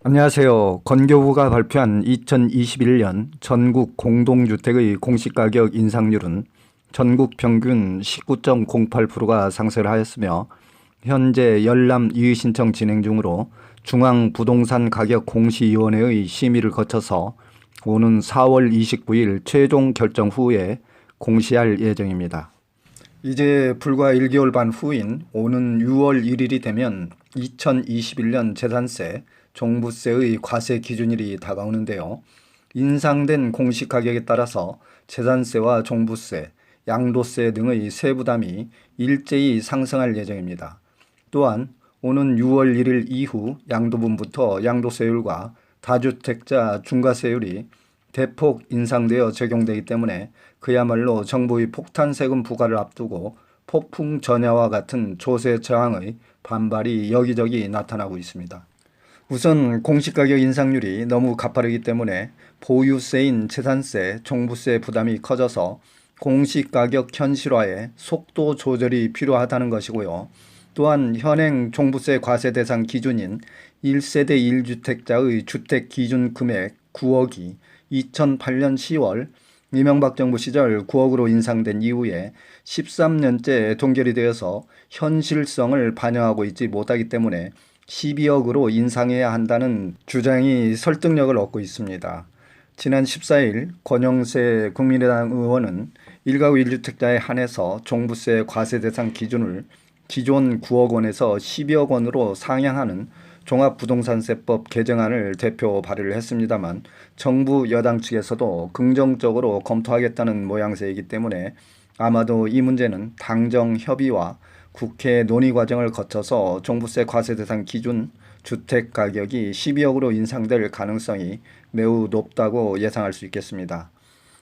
안녕하세요. 건교부가 발표한 2021년 전국 공동주택의 공시가격 인상률은 전국 평균 19.08%가 상승을 하였으며 현재 열람 이의신청 진행 중으로 중앙부동산가격공시위원회의 심의를 거쳐서 오는 4월 29일 최종 결정 후에 공시할 예정입니다. 이제 불과 1개월 반 후인 오는 6월 1일이 되면 2021년 재산세, 종부세의 과세 기준일이 다가오는데요. 인상된 공시가격에 따라서 재산세와 종부세, 양도세 등의 세부담이 일제히 상승할 예정입니다. 또한 오는 6월 1일 이후 양도분부터 양도세율과 다주택자 중과세율이 대폭 인상되어 적용되기 때문에 그야말로 정부의 폭탄 세금 부과를 앞두고 폭풍 전야와 같은 조세 저항의 반발이 여기저기 나타나고 있습니다. 우선 공시가격 인상률이 너무 가파르기 때문에 보유세인 재산세, 종부세 부담이 커져서 공시가격 현실화에 속도 조절이 필요하다는 것이고요. 또한 현행 종부세 과세 대상 기준인 1세대 1주택자의 주택 기준 금액 9억이 2008년 10월 이명박 정부 시절 9억으로 인상된 이후에 13년째 동결이 되어서 현실성을 반영하고 있지 못하기 때문에 12억으로 인상해야 한다는 주장이 설득력을 얻고 있습니다. 지난 14일 권영세 국민의당 의원은 1가구 1주택자에 한해서 종부세 과세 대상 기준을 기존 9억 원에서 12억 원으로 상향하는 종합부동산세법 개정안을 대표 발의를 했습니다만 정부 여당 측에서도 긍정적으로 검토하겠다는 모양새이기 때문에 아마도 이 문제는 당정 협의와 국회 논의 과정을 거쳐서 종부세 과세 대상 기준 주택 가격이 12억으로 인상될 가능성이 매우 높다고 예상할 수 있겠습니다.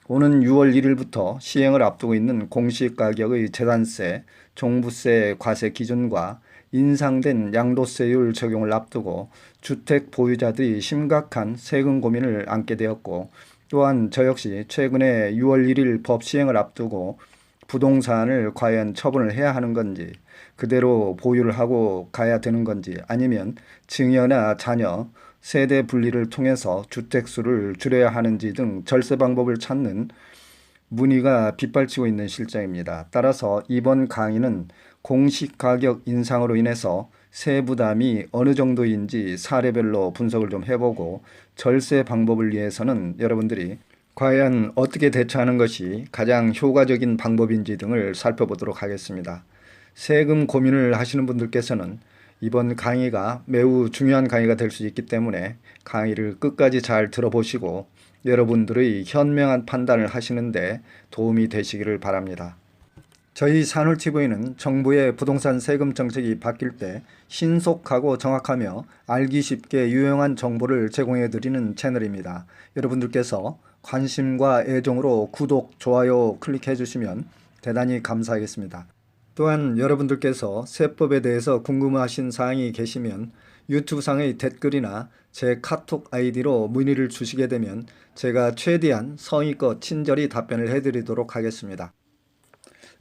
오는 6월 1일부터 시행을 앞두고 있는 공시가격의 재산세, 종부세 과세 기준과 인상된 양도세율 적용을 앞두고 주택 보유자들이 심각한 세금 고민을 안게 되었고, 또한 저 역시 최근에 6월 1일 법 시행을 앞두고 부동산을 과연 처분을 해야 하는 건지, 그대로 보유를 하고 가야 되는 건지, 아니면 증여나 자녀, 세대 분리를 통해서 주택수를 줄여야 하는지 등 절세 방법을 찾는 문의가 빗발치고 있는 실정입니다. 따라서 이번 강의는 공시가격 인상으로 인해서 세부담이 어느 정도인지 사례별로 분석을 좀 해보고 절세 방법을 위해서는 여러분들이 과연 어떻게 대처하는 것이 가장 효과적인 방법인지 등을 살펴보도록 하겠습니다. 세금 고민을 하시는 분들께서는 이번 강의가 매우 중요한 강의가 될 수 있기 때문에 강의를 끝까지 잘 들어보시고 여러분들의 현명한 판단을 하시는데 도움이 되시기를 바랍니다. 저희 산울TV는 정부의 부동산 세금 정책이 바뀔 때 신속하고 정확하며 알기 쉽게 유용한 정보를 제공해 드리는 채널입니다. 여러분들께서 관심과 애정으로 구독, 좋아요 클릭해 주시면 대단히 감사하겠습니다. 또한 여러분들께서 세법에 대해서 궁금하신 사항이 계시면 유튜브 상의 댓글이나 제 카톡 아이디로 문의를 주시게 되면 제가 최대한 성의껏 친절히 답변을 해드리도록 하겠습니다.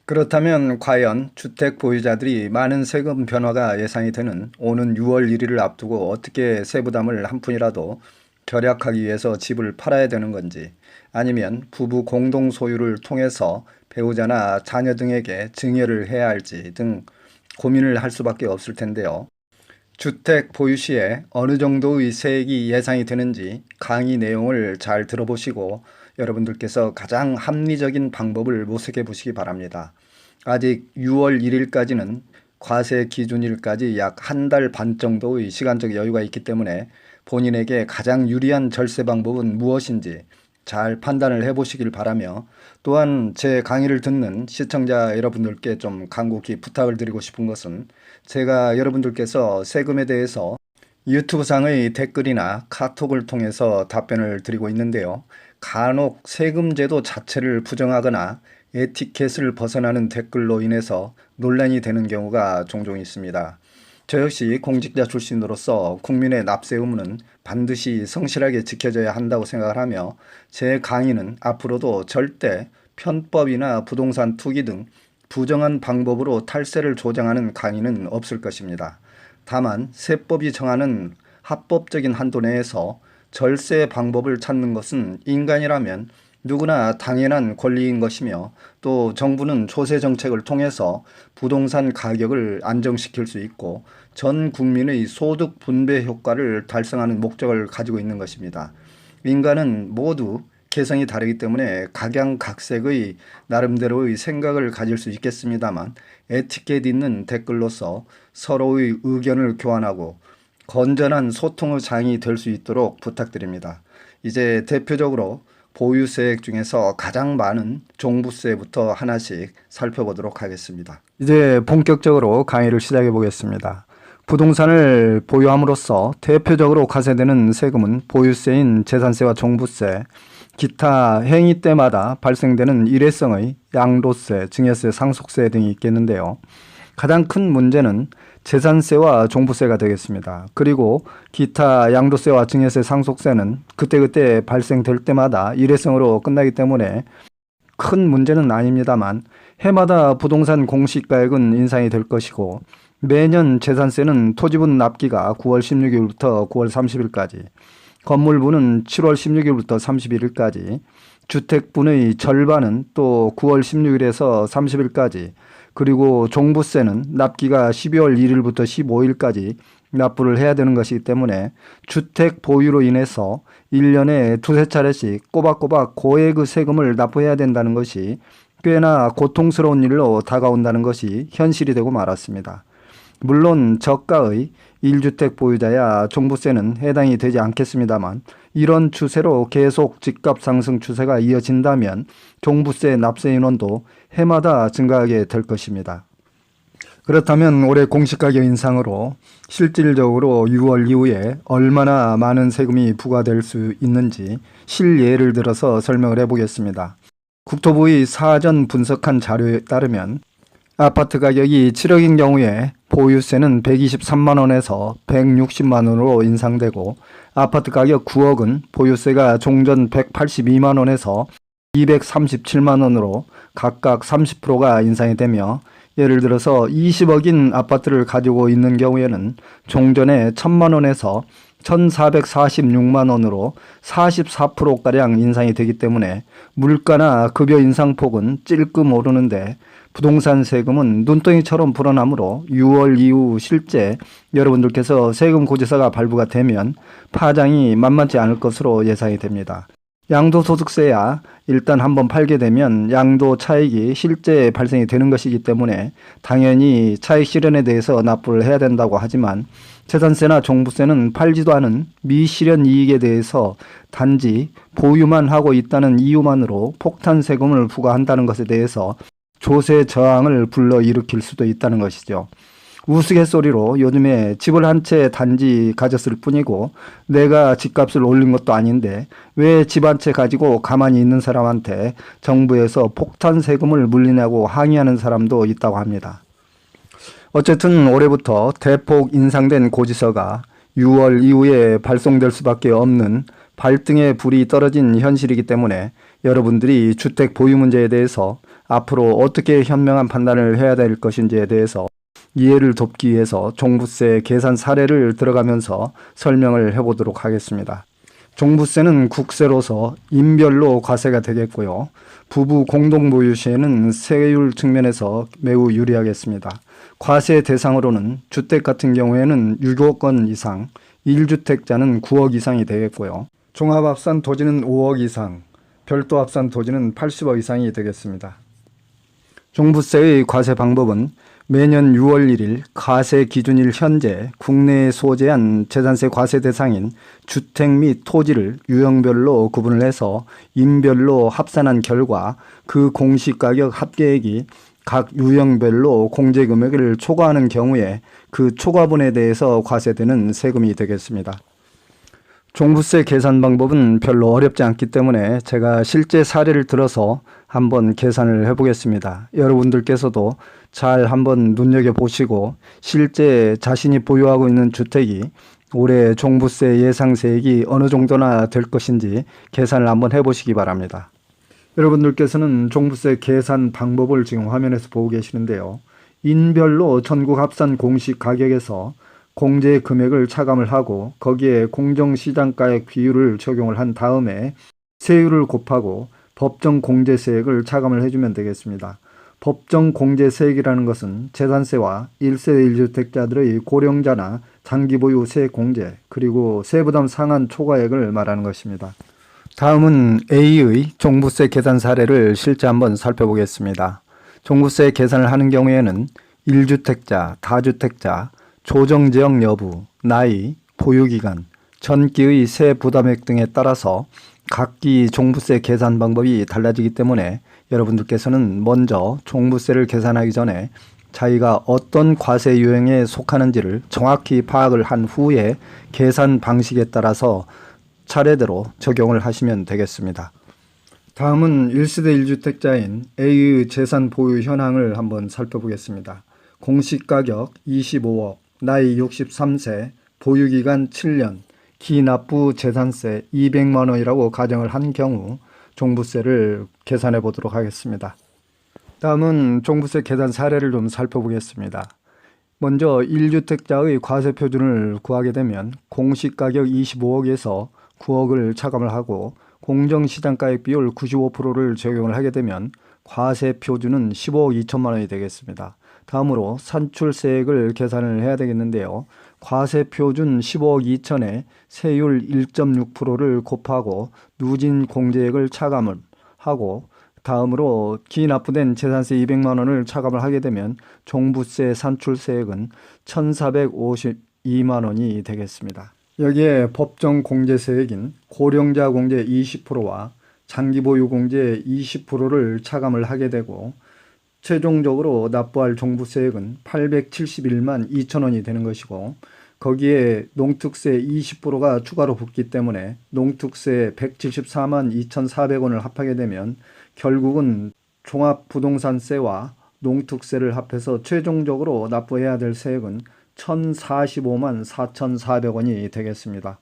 그렇다면 과연 주택 보유자들이 많은 세금 변화가 예상이 되는 오는 6월 1일을 앞두고 어떻게 세부담을 한 푼이라도 절약하기 위해서 집을 팔아야 되는 건지, 아니면 부부 공동 소유를 통해서 배우자나 자녀 등에게 증여를 해야 할지 등 고민을 할 수밖에 없을 텐데요. 주택 보유 시에 어느 정도의 세액이 예상이 되는지 강의 내용을 잘 들어보시고 여러분들께서 가장 합리적인 방법을 모색해 보시기 바랍니다. 아직 6월 1일까지는 과세 기준일까지 약 한 달 반 정도의 시간적 여유가 있기 때문에 본인에게 가장 유리한 절세 방법은 무엇인지 잘 판단을 해보시길 바라며, 또한 제 강의를 듣는 시청자 여러분들께 좀 간곡히 부탁을 드리고 싶은 것은, 제가 여러분들께서 세금에 대해서 유튜브상의 댓글이나 카톡을 통해서 답변을 드리고 있는데요. 간혹 세금제도 자체를 부정하거나 에티켓을 벗어나는 댓글로 인해서 논란이 되는 경우가 종종 있습니다. 저 역시 공직자 출신으로서 국민의 납세 의무는 반드시 성실하게 지켜져야 한다고 생각을 하며, 제 강의는 앞으로도 절대 편법이나 부동산 투기 등 부정한 방법으로 탈세를 조장하는 강의는 없을 것입니다. 다만 세법이 정하는 합법적인 한도 내에서 절세 방법을 찾는 것은 인간이라면 누구나 당연한 권리인 것이며, 또 정부는 조세 정책을 통해서 부동산 가격을 안정시킬 수 있고 전 국민의 소득 분배 효과를 달성하는 목적을 가지고 있는 것입니다. 인간은 모두 개성이 다르기 때문에 각양각색의 나름대로의 생각을 가질 수 있겠습니다만, 에티켓 있는 댓글로서 서로의 의견을 교환하고 건전한 소통의 장이 될 수 있도록 부탁드립니다. 이제 대표적으로 보유세액 중에서 가장 많은 종부세부터 하나씩 살펴보도록 하겠습니다. 이제 본격적으로 강의를 시작해 보겠습니다. 부동산을 보유함으로써 대표적으로 과세되는 세금은 보유세인 재산세와 종부세, 기타 행위 때마다 발생되는 일회성의 양도세, 증여세, 상속세 등이 있겠는데요. 가장 큰 문제는 재산세와 종부세가 되겠습니다. 그리고 기타 양도세와 증여세, 상속세는 그때그때 발생될 때마다 일회성으로 끝나기 때문에 큰 문제는 아닙니다만, 해마다 부동산 공시가액은 인상이 될 것이고, 매년 재산세는 토지분 납기가 9월 16일부터 9월 30일까지, 건물분은 7월 16일부터 31일까지, 주택분의 절반은 또 9월 16일에서 30일까지, 그리고 종부세는 납기가 12월 1일부터 15일까지 납부를 해야 되는 것이기 때문에 주택 보유로 인해서 1년에 두세 차례씩 꼬박꼬박 고액의 세금을 납부해야 된다는 것이 꽤나 고통스러운 일로 다가온다는 것이 현실이 되고 말았습니다. 물론 저가의 1주택 보유자야 종부세는 해당이 되지 않겠습니다만, 이런 추세로 계속 집값 상승 추세가 이어진다면 종부세 납세 인원도 해마다 증가하게 될 것입니다. 그렇다면 올해 공시가격 인상으로 실질적으로 6월 이후에 얼마나 많은 세금이 부과될 수 있는지 실예를 들어서 설명을 해보겠습니다. 국토부의 사전 분석한 자료에 따르면 아파트 가격이 7억인 경우에 보유세는 123만 원에서 160만 원으로 인상되고, 아파트 가격 9억은 보유세가 종전 182만 원에서 237만 원으로 각각 30%가 인상이 되며, 예를 들어서 20억인 아파트를 가지고 있는 경우에는 종전에 1,000만 원에서 1,446만 원으로 44%가량 인상이 되기 때문에 물가나 급여 인상폭은 찔끔 오르는데, 부동산 세금은 눈덩이처럼 불어나므로 6월 이후 실제 여러분들께서 세금 고지서가 발부가 되면 파장이 만만치 않을 것으로 예상이 됩니다. 양도소득세야 일단 한번 팔게 되면 양도 차익이 실제 발생이 되는 것이기 때문에 당연히 차익 실현에 대해서 납부를 해야 된다고 하지만, 재산세나 종부세는 팔지도 않은 미실현 이익에 대해서 단지 보유만 하고 있다는 이유만으로 폭탄 세금을 부과한다는 것에 대해서 조세 저항을 불러일으킬 수도 있다는 것이죠. 우스갯소리로 요즘에 집을 한 채 단지 가졌을 뿐이고 내가 집값을 올린 것도 아닌데 왜 집 한 채 가지고 가만히 있는 사람한테 정부에서 폭탄 세금을 물리냐고 항의하는 사람도 있다고 합니다. 어쨌든 올해부터 대폭 인상된 고지서가 6월 이후에 발송될 수밖에 없는 발등에 불이 떨어진 현실이기 때문에 여러분들이 주택 보유 문제에 대해서 앞으로 어떻게 현명한 판단을 해야 될 것인지에 대해서 이해를 돕기 위해서 종부세 계산 사례를 들어가면서 설명을 해보도록 하겠습니다. 종부세는 국세로서 인별로 과세가 되겠고요. 부부 공동보유 시에는 세율 측면에서 매우 유리하겠습니다. 과세 대상으로는 주택 같은 경우에는 6억 원 이상, 1주택자는 9억 이상이 되겠고요. 종합합산 토지는 5억 이상, 별도 합산 토지는 80억 이상이 되겠습니다. 종부세의 과세 방법은 매년 6월 1일 과세 기준일 현재 국내에 소재한 재산세 과세 대상인 주택 및 토지를 유형별로 구분을 해서 인별로 합산한 결과 그 공시가격 합계액이 각 유형별로 공제금액을 초과하는 경우에 그 초과분에 대해서 과세되는 세금이 되겠습니다. 종부세 계산 방법은 별로 어렵지 않기 때문에 제가 실제 사례를 들어서 한번 계산을 해보겠습니다. 여러분들께서도 잘 한번 눈여겨보시고 실제 자신이 보유하고 있는 주택이 올해 종부세 예상세액이 어느 정도나 될 것인지 계산을 한번 해보시기 바랍니다. 여러분들께서는 종부세 계산 방법을 지금 화면에서 보고 계시는데요. 인별로 전국 합산 공시 가격에서 공제 금액을 차감을 하고 거기에 공정시장가액 비율을 적용을 한 다음에 세율을 곱하고 법정 공제세액을 차감을 해주면 되겠습니다. 법정 공제세액이라는 것은 재산세와 1세대 1주택자들의 고령자나 장기보유 세공제 그리고 세부담 상한 초과액을 말하는 것입니다. 다음은 A의 종부세 계산 사례를 실제 한번 살펴보겠습니다. 종부세 계산을 하는 경우에는 1주택자, 다주택자, 조정지역 여부, 나이, 보유기간, 전기의 세 부담액 등에 따라서 각기 종부세 계산 방법이 달라지기 때문에 여러분들께서는 먼저 종부세를 계산하기 전에 자기가 어떤 과세 유형에 속하는지를 정확히 파악을 한 후에 계산 방식에 따라서 차례대로 적용을 하시면 되겠습니다. 다음은 1세대 1주택자인 A의 재산 보유 현황을 한번 살펴보겠습니다. 공시가격 25억, 나이 63세, 보유기간 7년, 기납부 재산세 200만 원이라고 가정을 한 경우 종부세를 계산해 보도록 하겠습니다. 다음은 종부세 계산 사례를 좀 살펴보겠습니다. 먼저 1주택자의 과세 표준을 구하게 되면 공시가격 25억에서 9억을 차감을 하고 공정시장가액 비율 95%를 적용을 하게 되면 과세 표준은 15억 2천만 원이 되겠습니다. 다음으로 산출세액을 계산을 해야 되겠는데요. 과세 표준 15억 2천에 세율 1.6%를 곱하고 누진 공제액을 차감을 하고 다음으로 기납부된 재산세 200만 원을 차감을 하게 되면 종부세 산출세액은 1,452만 원이 되겠습니다. 여기에 법정 공제세액인 고령자 공제 20%와 장기보유 공제 20%를 차감을 하게 되고 최종적으로 납부할 종부세액은 871만 2천 원이 되는 것이고 거기에 농특세 20%가 추가로 붙기 때문에 농특세 174만 2,400원을 합하게 되면 결국은 종합부동산세와 농특세를 합해서 최종적으로 납부해야 될 세액은 1,045만 4,400원이 되겠습니다.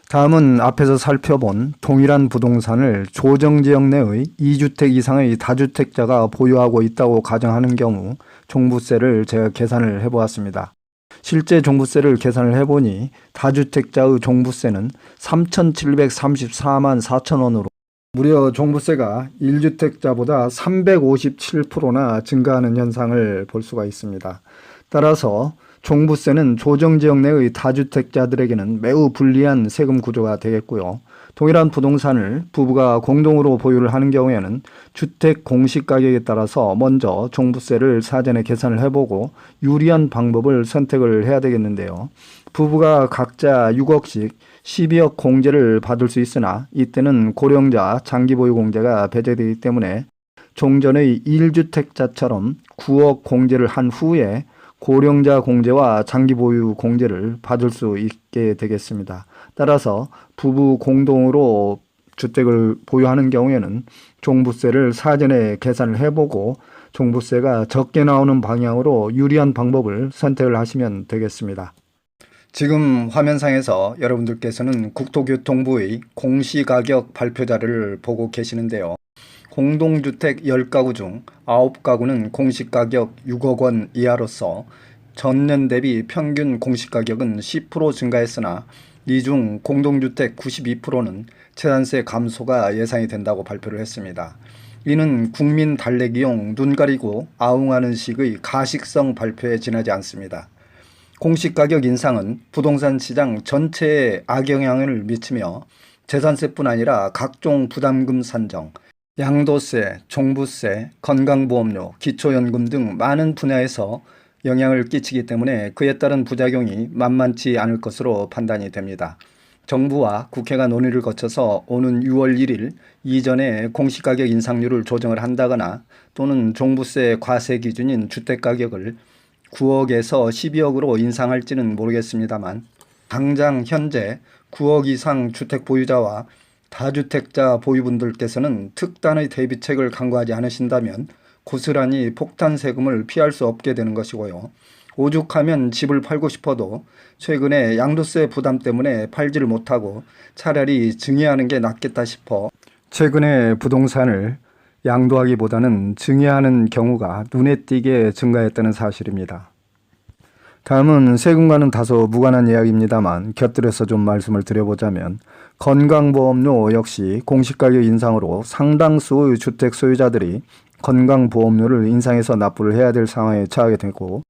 다음은 앞에서 살펴본 동일한 부동산을 조정지역 내의 2주택 이상의 다주택자가 보유하고 있다고 가정하는 경우 종부세를 제가 계산을 해보았습니다. 실제 종부세를 계산을 해보니 다주택자의 종부세는 3,734만 4천 원으로 무려 종부세가 1주택자보다 357%나 증가하는 현상을 볼 수가 있습니다. 따라서 종부세는 조정지역 내의 다주택자들에게는 매우 불리한 세금 구조가 되겠고요. 동일한 부동산을 부부가 공동으로 보유를 하는 경우에는 주택 공시가격에 따라서 먼저 종부세를 사전에 계산을 해보고 유리한 방법을 선택을 해야 되겠는데요. 부부가 각자 6억씩 12억 공제를 받을 수 있으나 이때는 고령자 장기보유 공제가 배제되기 때문에 종전의 1주택자처럼 9억 공제를 한 후에 고령자 공제와 장기보유 공제를 받을 수 있게 되겠습니다. 따라서 부부 공동으로 주택을 보유하는 경우에는 종부세를 사전에 계산을 해보고 종부세가 적게 나오는 방향으로 유리한 방법을 선택을 하시면 되겠습니다. 지금 화면상에서 여러분들께서는 국토교통부의 공시가격 발표자를 보고 계시는데요. 공동주택 10가구 중 9가구는 공시가격 6억 원 이하로서 전년 대비 평균 공시가격은 10% 증가했으나 이 중 공동주택 92%는 재산세 감소가 예상이 된다고 발표를 했습니다. 이는 국민 달래기용 눈 가리고 아웅하는 식의 가식성 발표에 지나지 않습니다. 공시가격 인상은 부동산 시장 전체에 악영향을 미치며 재산세뿐 아니라 각종 부담금 산정, 양도세, 종부세, 건강보험료, 기초연금 등 많은 분야에서 영향을 끼치기 때문에 그에 따른 부작용이 만만치 않을 것으로 판단이 됩니다. 정부와 국회가 논의를 거쳐서 오는 6월 1일 이전에 공시가격 인상률을 조정을 한다거나 또는 종부세 과세 기준인 주택가격을 9억에서 12억으로 인상할지는 모르겠습니다만 당장 현재 9억 이상 주택 보유자와 다주택자 보유분들께서는 특단의 대비책을 강구하지 않으신다면 고스란히 폭탄 세금을 피할 수 없게 되는 것이고요. 오죽하면 집을 팔고 싶어도 최근에 양도세 부담 때문에 팔지를 못하고 차라리 증여하는 게 낫겠다 싶어 최근에 부동산을 양도하기보다는 증여하는 경우가 눈에 띄게 증가했다는 사실입니다. 다음은 세금과는 다소 무관한 이야기입니다만 곁들여서 좀 말씀을 드려보자면 건강보험료 역시 공시가격 인상으로 상당수의 주택 소유자들이 건강보험료를 인상해서 납부를 해야 될 상황에 처하게 되고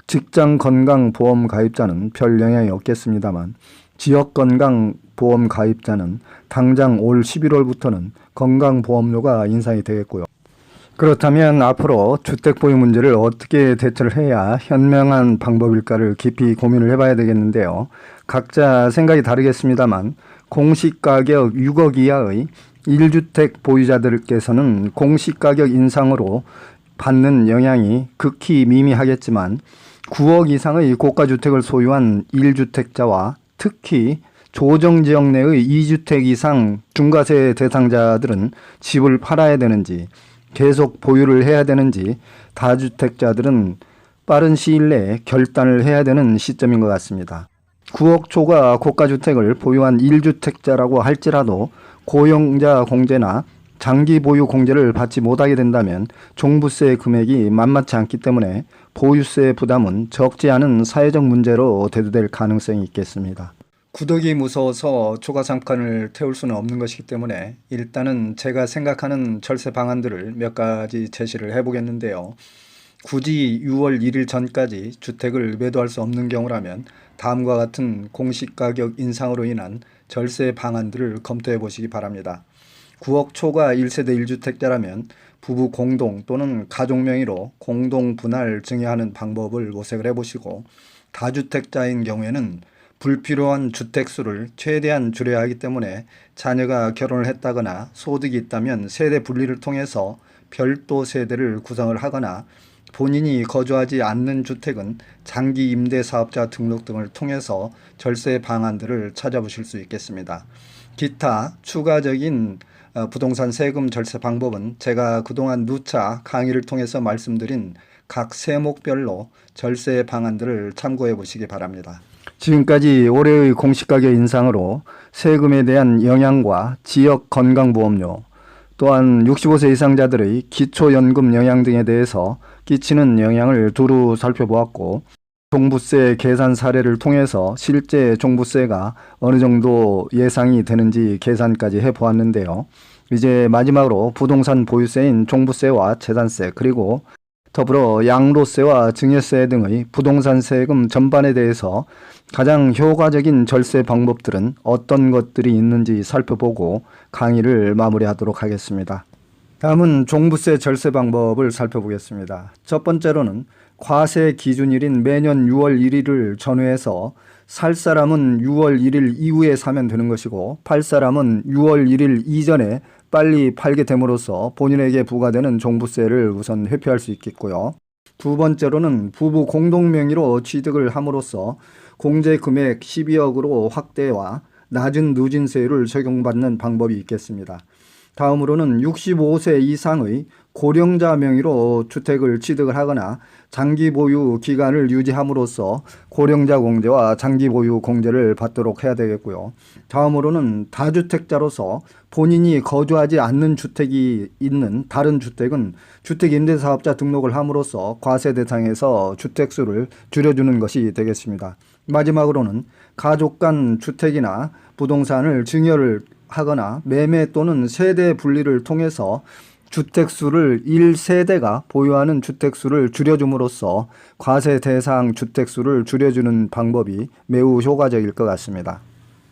직장건강보험 가입자는 별 영향이 없겠습니다만 지역건강보험 가입자는 당장 올 11월부터는 건강보험료가 인상이 되겠고요. 그렇다면 앞으로 주택 보유 문제를 어떻게 대처를 해야 현명한 방법일까를 깊이 고민을 해봐야 되겠는데요. 각자 생각이 다르겠습니다만 공시가격 6억 이하의 1주택 보유자들께서는 공시가격 인상으로 받는 영향이 극히 미미하겠지만 9억 이상의 고가주택을 소유한 1주택자와 특히 조정지역 내의 2주택 이상 중과세 대상자들은 집을 팔아야 되는지 계속 보유를 해야 되는지 다주택자들은 빠른 시일 내에 결단을 해야 되는 시점인 것 같습니다. 9억 초과 고가주택을 보유한 1주택자라고 할지라도 고용자 공제나 장기 보유 공제를 받지 못하게 된다면 종부세 금액이 만만치 않기 때문에 보유세 부담은 적지 않은 사회적 문제로 대두될 가능성이 있겠습니다. 구더기 무서워서 초과상칸을 태울 수는 없는 것이기 때문에 일단은 제가 생각하는 절세 방안들을 몇 가지 제시를 해보겠는데요. 굳이 6월 1일 전까지 주택을 매도할 수 없는 경우라면 다음과 같은 공시가격 인상으로 인한 절세 방안들을 검토해 보시기 바랍니다. 9억 초과 1세대 1주택자라면 부부 공동 또는 가족 명의로 공동 분할 증여하는 방법을 모색을 해보시고 다주택자인 경우에는 불필요한 주택수를 최대한 줄여야 하기 때문에 자녀가 결혼을 했다거나 소득이 있다면 세대 분리를 통해서 별도 세대를 구성을 하거나 본인이 거주하지 않는 주택은 장기 임대 사업자 등록 등을 통해서 절세 방안들을 찾아보실 수 있겠습니다. 기타 추가적인 부동산 세금 절세 방법은 제가 그동안 누차 강의를 통해서 말씀드린 각 세목별로 절세 방안들을 참고해 보시기 바랍니다. 지금까지 올해의 공시가격 인상으로 세금에 대한 영향과 지역 건강보험료 또한 65세 이상자들의 기초연금 영향 등에 대해서 끼치는 영향을 두루 살펴보았고 종부세 계산 사례를 통해서 실제 종부세가 어느 정도 예상이 되는지 계산까지 해보았는데요. 이제 마지막으로 부동산 보유세인 종부세와 재산세 그리고 더불어 양도세와 증여세 등의 부동산 세금 전반에 대해서 가장 효과적인 절세 방법들은 어떤 것들이 있는지 살펴보고 강의를 마무리하도록 하겠습니다. 다음은 종부세 절세 방법을 살펴보겠습니다. 첫 번째로는 과세 기준일인 매년 6월 1일을 전후해서 살 사람은 6월 1일 이후에 사면 되는 것이고 팔 사람은 6월 1일 이전에 빨리 팔게 됨으로써 본인에게 부과되는 종부세를 우선 회피할 수 있겠고요. 두 번째로는 부부 공동명의로 취득을 함으로써 공제금액 12억으로 확대와 낮은 누진세율을 적용받는 방법이 있겠습니다. 다음으로는 65세 이상의 고령자 명의로 주택을 취득을 하거나 장기 보유 기간을 유지함으로써 고령자 공제와 장기 보유 공제를 받도록 해야 되겠고요. 다음으로는 다주택자로서 본인이 거주하지 않는 주택이 있는 다른 주택은 주택임대사업자 등록을 함으로써 과세 대상에서 주택수를 줄여주는 것이 되겠습니다. 마지막으로는 가족 간 주택이나 부동산을 증여를 하거나 매매 또는 세대 분리를 통해서 주택수를 1세대가 보유하는 주택수를 줄여줌으로써 과세 대상 주택수를 줄여주는 방법이 매우 효과적일 것 같습니다.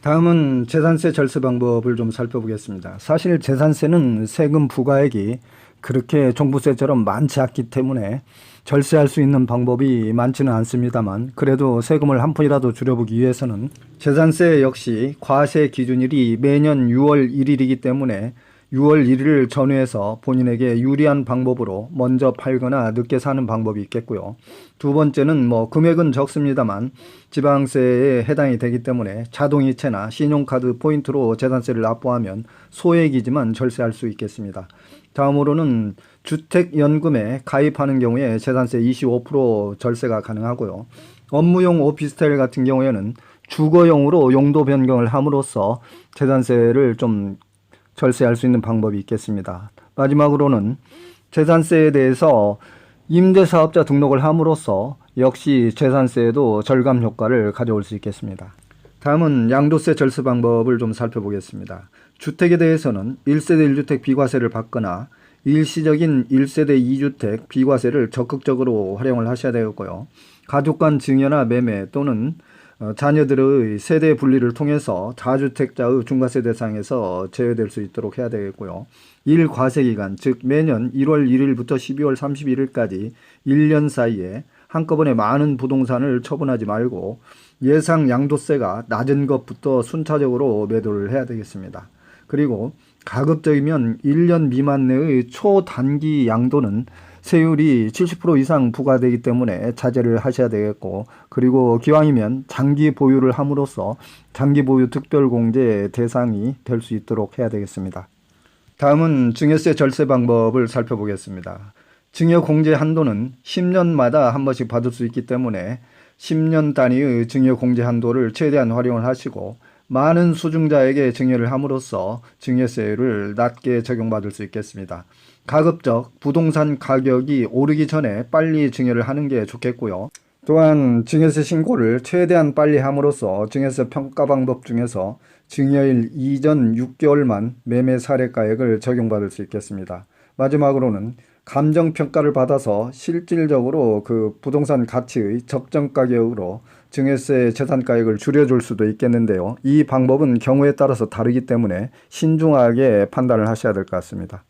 다음은 재산세 절세 방법을 좀 살펴보겠습니다. 사실 재산세는 세금 부과액이 그렇게 종부세처럼 많지 않기 때문에 절세할 수 있는 방법이 많지는 않습니다만 그래도 세금을 한 푼이라도 줄여보기 위해서는 재산세 역시 과세 기준일이 매년 6월 1일이기 때문에 6월 1일을 전후해서 본인에게 유리한 방법으로 먼저 팔거나 늦게 사는 방법이 있겠고요. 두 번째는 금액은 적습니다만 지방세에 해당이 되기 때문에 자동이체나 신용카드 포인트로 재산세를 납부하면 소액이지만 절세할 수 있겠습니다. 다음으로는 주택연금에 가입하는 경우에 재산세 25% 절세가 가능하고요. 업무용 오피스텔 같은 경우에는 주거용으로 용도 변경을 함으로써 재산세를 좀 절세할 수 있는 방법이 있겠습니다. 마지막으로는 재산세에 대해서 임대사업자 등록을 함으로써 역시 재산세에도 절감 효과를 가져올 수 있겠습니다. 다음은 양도세 절세 방법을 좀 살펴보겠습니다. 주택에 대해서는 1세대 1주택 비과세를 받거나 일시적인 1세대 2주택 비과세를 적극적으로 활용을 하셔야 되겠고요. 가족 간 증여나 매매 또는 자녀들의 세대 분리를 통해서 다주택자의 중과세 대상에서 제외될 수 있도록 해야 되겠고요. 일과세기간, 즉 매년 1월 1일부터 12월 31일까지 1년 사이에 한꺼번에 많은 부동산을 처분하지 말고 예상 양도세가 낮은 것부터 순차적으로 매도를 해야 되겠습니다. 그리고 가급적이면 1년 미만 내의 초단기 양도는 세율이 70% 이상 부과되기 때문에 자제를 하셔야 되겠고, 그리고 기왕이면 장기 보유를 함으로써 장기 보유 특별공제 대상이 될 수 있도록 해야 되겠습니다. 다음은 증여세 절세 방법을 살펴보겠습니다. 증여공제 한도는 10년마다 한 번씩 받을 수 있기 때문에 10년 단위의 증여공제 한도를 최대한 활용을 하시고 많은 수중자에게 증여를 함으로써 증여세율을 낮게 적용받을 수 있겠습니다. 가급적 부동산 가격이 오르기 전에 빨리 증여를 하는 게 좋겠고요. 또한 증여세 신고를 최대한 빨리 함으로써 증여세 평가 방법 중에서 증여일 이전 6개월만 매매 사례가액을 적용받을 수 있겠습니다. 마지막으로는 감정평가를 받아서 실질적으로 그 부동산 가치의 적정 가격으로 증여세 재산가액을 줄여줄 수도 있겠는데요. 이 방법은 경우에 따라서 다르기 때문에 신중하게 판단을 하셔야 될 것 같습니다.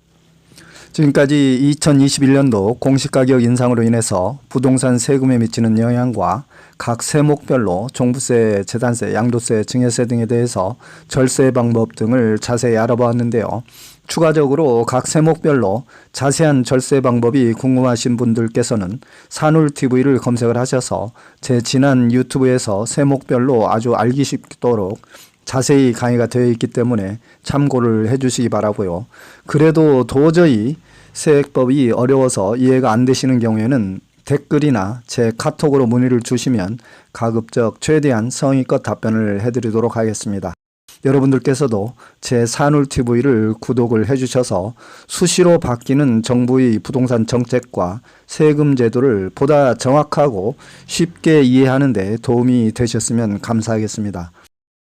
지금까지 2021년도 공시가격 인상으로 인해서 부동산 세금에 미치는 영향과 각 세목별로 종부세, 재산세, 양도세, 증여세 등에 대해서 절세 방법 등을 자세히 알아보았는데요. 추가적으로 각 세목별로 자세한 절세 방법이 궁금하신 분들께서는 산울TV를 검색을 하셔서 제 지난 유튜브에서 세목별로 아주 알기 쉽도록 자세히 강의가 되어 있기 때문에 참고를 해주시기 바라고요. 그래도 도저히 세액법이 어려워서 이해가 안 되시는 경우에는 댓글이나 제 카톡으로 문의를 주시면 가급적 최대한 성의껏 답변을 해드리도록 하겠습니다. 여러분들께서도 제 산울TV를 구독을 해주셔서 수시로 바뀌는 정부의 부동산 정책과 세금 제도를 보다 정확하고 쉽게 이해하는 데 도움이 되셨으면 감사하겠습니다.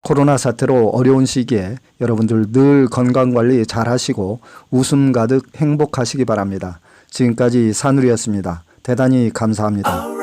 코로나 사태로 어려운 시기에 여러분들 늘 건강관리 잘 하시고 웃음 가득 행복하시기 바랍니다. 지금까지 산울이었습니다. 대단히 감사합니다.